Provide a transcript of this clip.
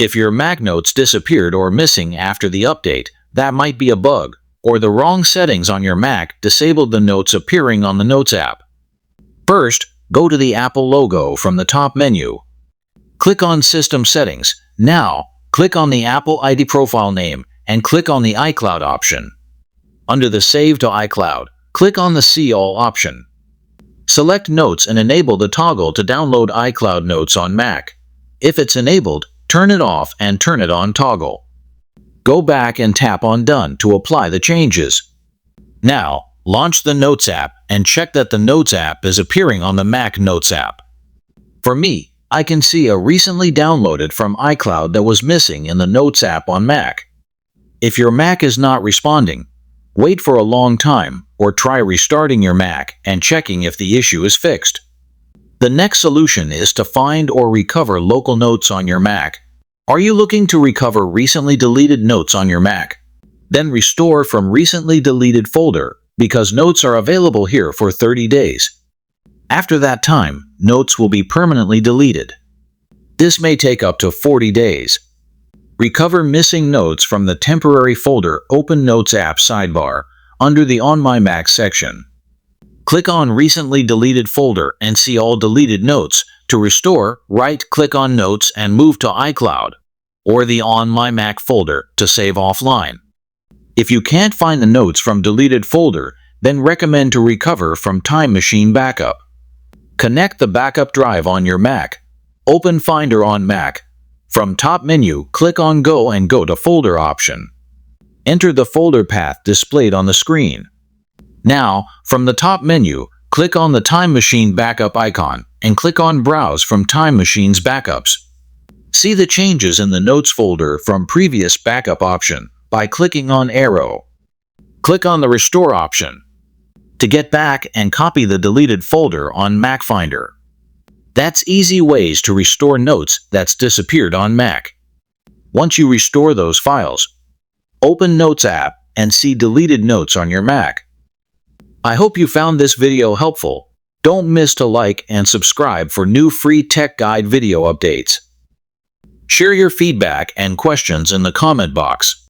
If your Mac notes disappeared or missing after the update, that might be a bug, or the wrong settings on your Mac disabled the notes appearing on the Notes app. First, go to the Apple logo from the top menu. Click on System Settings. Now, click on the Apple ID profile name and click on the iCloud option. Under the Save to iCloud, click on the See All option. Select Notes and enable the toggle to download iCloud Notes on Mac. If it's enabled, turn it off and turn it on toggle. Go back and tap on Done to apply the changes. Now, launch the Notes app and check that the Notes app is appearing on the Mac Notes app. For me, I can see a recently downloaded from iCloud that was missing in the Notes app on Mac. If your Mac is not responding, wait for a long time or try restarting your Mac and checking if the issue is fixed. The next solution is to find or recover local notes on your Mac. Are you looking to recover recently deleted notes on your Mac? Then restore from recently deleted folder because notes are available here for 30 days. After that time, notes will be permanently deleted. This may take up to 40 days. Recover missing notes from the temporary folder Open Notes app sidebar under the On My Mac section. Click on Recently Deleted Folder and see all deleted notes. To restore, right-click on Notes and move to iCloud or the On My Mac folder to save offline. If you can't find the notes from deleted folder, then recommend to recover from Time Machine Backup. Connect the backup drive on your Mac. Open Finder on Mac. From top menu, click on Go and go to Folder option. Enter the folder path displayed on the screen. Now, from the top menu, click on the Time Machine Backup icon and click on Browse from Time Machine's backups. See the changes in the Notes folder from previous backup option by clicking on arrow. Click on the Restore option to get back and copy the deleted folder on Mac Finder. That's easy ways to restore notes that's disappeared on Mac. Once you restore those files, open Notes app and see deleted notes on your Mac. I hope you found this video helpful. Don't miss to like and subscribe for new free tech guide video updates. Share your feedback and questions in the comment box.